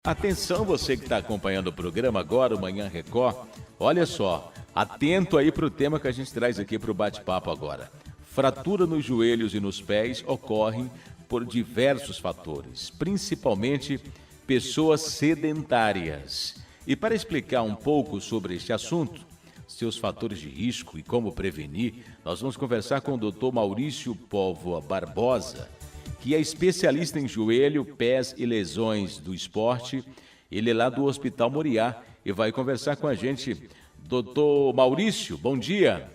Atenção você que está acompanhando o programa agora, o Manhã Record. Olha só, atento aí para o tema que a gente traz aqui para o bate-papo agora. Fratura nos joelhos e nos pés ocorrem por diversos fatores, principalmente pessoas sedentárias. E para explicar um pouco sobre este assunto, seus fatores de risco e como prevenir, nós vamos conversar com o Dr. Maurício Póvoa Barbosa, que é especialista em joelho, pés e lesões do esporte. Ele é lá do Hospital Moriá e vai conversar com a gente. Doutor Maurício, bom dia.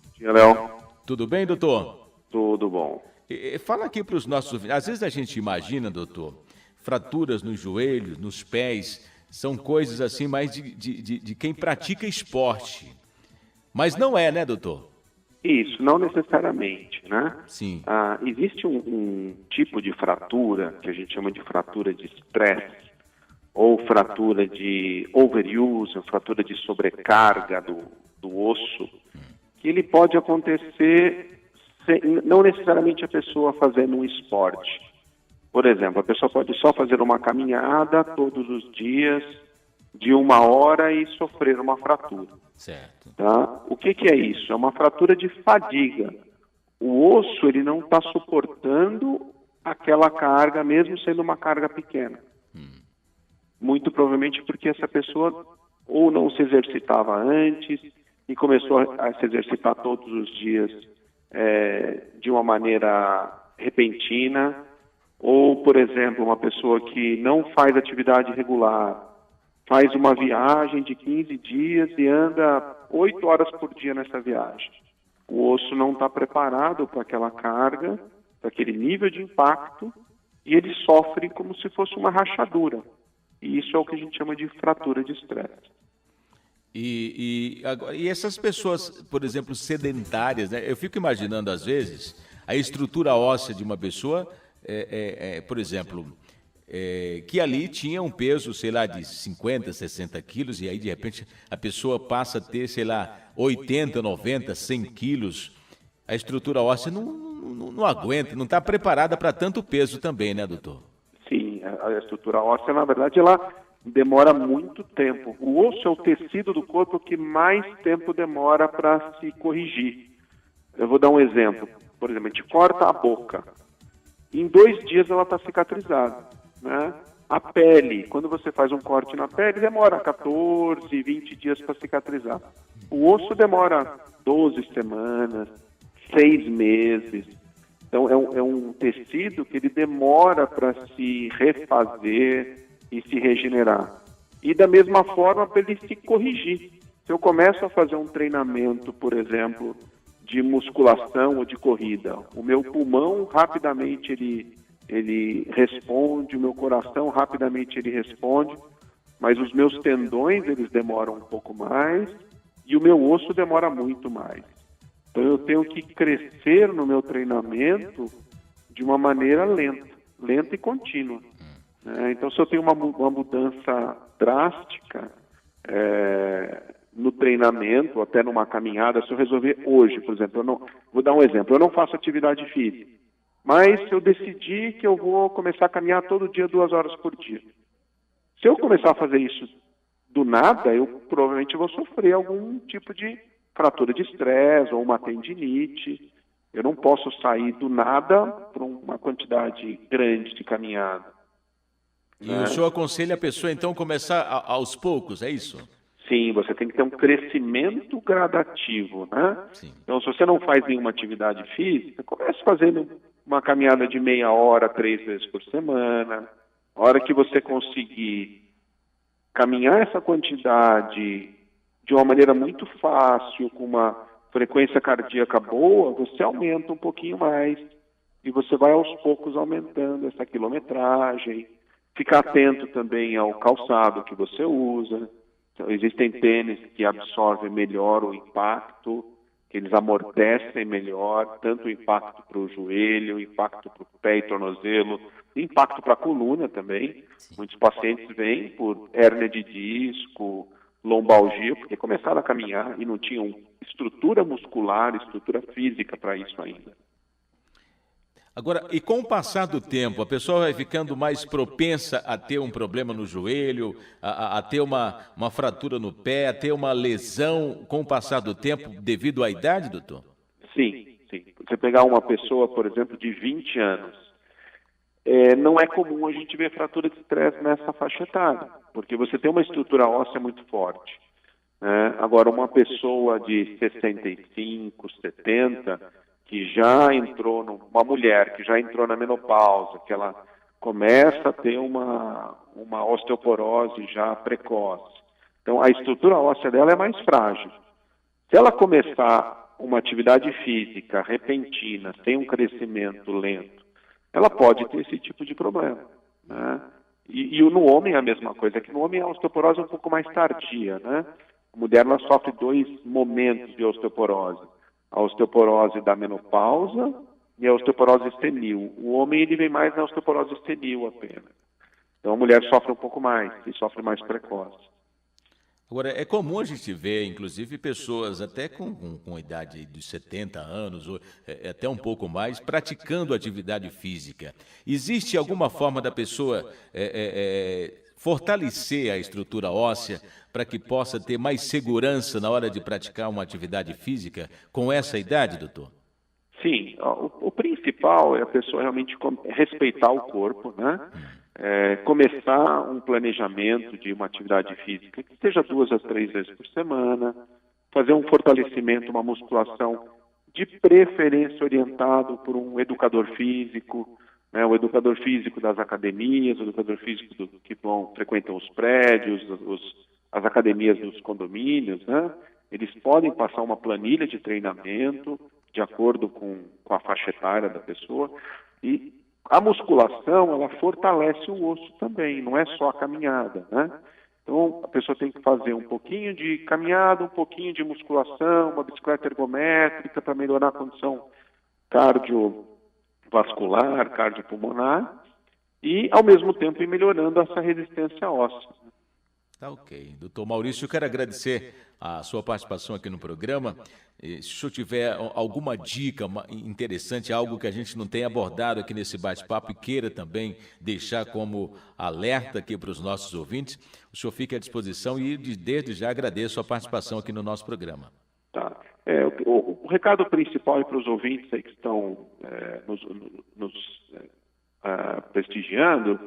Bom dia, Léo. Tudo bem, doutor? Tudo bom. Fala aqui para os nossos ouvintes. Às vezes a gente imagina, doutor, fraturas nos joelhos, nos pés, são coisas assim mais de quem pratica esporte. Mas não é, né, doutor? Isso, não necessariamente, né? Sim. Existe um tipo de fratura, que a gente chama de fratura de estresse, ou fratura de overuse, ou fratura de sobrecarga do osso, que ele pode acontecer não necessariamente a pessoa fazendo um esporte. Por exemplo, a pessoa pode só fazer uma caminhada todos os dias de 1 hora e sofrer uma fratura. Certo. Tá? O que é isso? É uma fratura de fadiga. O osso ele não está suportando aquela carga, mesmo sendo uma carga pequena. Muito provavelmente porque essa pessoa ou não se exercitava antes e começou a se exercitar todos os dias de uma maneira repentina, ou, por exemplo, uma pessoa que não faz atividade regular, faz uma viagem de 15 dias e anda 8 horas por dia nessa viagem. O osso não está preparado para aquela carga, para aquele nível de impacto, e ele sofre como se fosse uma rachadura. E isso é o que a gente chama de fratura de estresse. E essas pessoas, por exemplo, sedentárias, né? Eu fico imaginando, às vezes, a estrutura óssea de uma pessoa, por exemplo, que ali tinha um peso, sei lá, de 50, 60 quilos, e aí, de repente, a pessoa passa a ter, sei lá, 80, 90, 100 quilos. A estrutura óssea não aguenta, não está preparada para tanto peso também, né, doutor? Sim, a estrutura óssea, na verdade, ela demora muito tempo. O osso é o tecido do corpo que mais tempo demora para se corrigir. Eu vou dar um exemplo. Por exemplo, a gente corta a boca. Em 2 dias ela está cicatrizada, né? A pele, quando você faz um corte na pele, demora 14, 20 dias para cicatrizar. O osso demora 12 semanas, 6 meses. Então, é um tecido que ele demora para se refazer e se regenerar. E da mesma forma, para ele se corrigir. Se eu começo a fazer um treinamento, por exemplo, de musculação ou de corrida, o meu pulmão rapidamente ele responde, o meu coração rapidamente ele responde, mas os meus tendões eles demoram um pouco mais e o meu osso demora muito mais. Então eu tenho que crescer no meu treinamento de uma maneira lenta e contínua. Então se eu tenho uma mudança drástica no treinamento, até numa caminhada, se eu resolver hoje, por exemplo, vou dar um exemplo, eu não faço atividade física, mas eu decidi que eu vou começar a caminhar todo dia 2 horas por dia. Se eu começar a fazer isso do nada, eu provavelmente vou sofrer algum tipo de fratura de estresse ou uma tendinite. Eu não posso sair do nada para uma quantidade grande de caminhada. E o senhor aconselha a pessoa, então, começar aos poucos, é isso? Sim, você tem que ter um crescimento gradativo, né? Sim. Então, se você não faz nenhuma atividade física, comece fazendo uma caminhada de meia hora, 3 vezes por semana. A hora que você conseguir caminhar essa quantidade de uma maneira muito fácil, com uma frequência cardíaca boa, você aumenta um pouquinho mais e você vai aos poucos aumentando essa quilometragem. Ficar atento também ao calçado que você usa. Então, existem tênis que absorvem melhor o impacto, que eles amortecem melhor, tanto o impacto para o joelho, o impacto para o pé e tornozelo, impacto para a coluna também. Muitos pacientes vêm por hérnia de disco, lombalgia, porque começaram a caminhar e não tinham estrutura muscular, estrutura física para isso ainda. Agora, e com o passar do tempo, a pessoa vai ficando mais propensa a ter um problema no joelho, a ter uma fratura no pé, a ter uma lesão com o passar do tempo devido à idade, doutor? Sim, sim. Você pegar uma pessoa, por exemplo, de 20 anos, não é comum a gente ver fratura de estresse nessa faixa etária, porque você tem uma estrutura óssea muito forte, né? Agora, uma pessoa de 65, 70, que já entrou, uma mulher que já entrou na menopausa, que ela começa a ter uma osteoporose já precoce. Então, a estrutura óssea dela é mais frágil. Se ela começar uma atividade física repentina, sem um crescimento lento, ela pode ter esse tipo de problema, né? E no homem é a mesma coisa, que no homem a osteoporose é um pouco mais tardia, né? A mulher ela sofre 2 momentos de osteoporose: a osteoporose da menopausa e a osteoporose senil. O homem ele vem mais na osteoporose senil apenas. Então a mulher sofre um pouco mais e sofre mais precoce. Agora, é comum a gente ver, inclusive, pessoas até com idade de 70 anos, ou até um pouco mais, praticando atividade física. Existe alguma forma da pessoa fortalecer a estrutura óssea para que possa ter mais segurança na hora de praticar uma atividade física com essa idade, doutor? Sim, o principal é a pessoa realmente respeitar o corpo, né? Começar um planejamento de uma atividade física que seja 2 a 3 vezes por semana, fazer um fortalecimento, uma musculação, de preferência orientado por um educador físico, né? O educador físico das academias, o educador físico que frequentam os prédios, as academias dos condomínios, né? Eles podem passar uma planilha de treinamento de acordo com a faixa etária da pessoa. E a musculação, ela fortalece o osso também, não é só a caminhada, né? Então, a pessoa tem que fazer um pouquinho de caminhada, um pouquinho de musculação, uma bicicleta ergométrica para melhorar a condição cardiovascular, cardiopulmonar, e, ao mesmo tempo, ir melhorando essa resistência óssea. Tá ok. Doutor Maurício, eu quero agradecer a sua participação aqui no programa. Se o senhor tiver alguma dica interessante, algo que a gente não tenha abordado aqui nesse bate-papo e queira também deixar como alerta aqui para os nossos ouvintes, o senhor fica à disposição e desde já agradeço a participação aqui no nosso programa. Tá. O recado principal para os ouvintes aí que estão nos prestigiando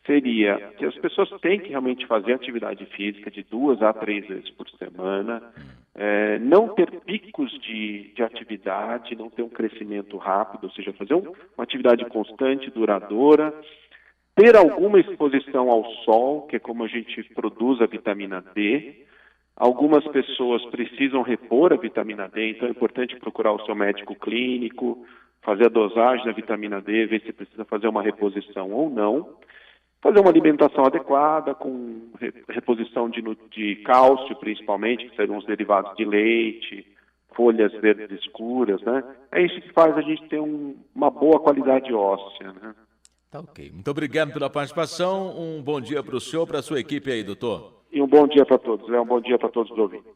seria que as pessoas têm que realmente fazer atividade física de 2 a 3 vezes por semana, não ter picos de atividade, não ter um crescimento rápido, ou seja, fazer uma atividade constante, duradoura, ter alguma exposição ao sol, que é como a gente produz a vitamina D. Algumas pessoas precisam repor a vitamina D, então é importante procurar o seu médico clínico, fazer a dosagem da vitamina D, ver se precisa fazer uma reposição ou não. Fazer uma alimentação adequada, com reposição de cálcio, principalmente, que seriam os derivados de leite, folhas verdes escuras, né? É isso que faz a gente ter uma boa qualidade óssea, né? Tá ok. Muito obrigado pela participação. Um bom dia para o senhor, para a sua equipe aí, doutor. E um bom dia para todos, um bom dia para todos os ouvintes.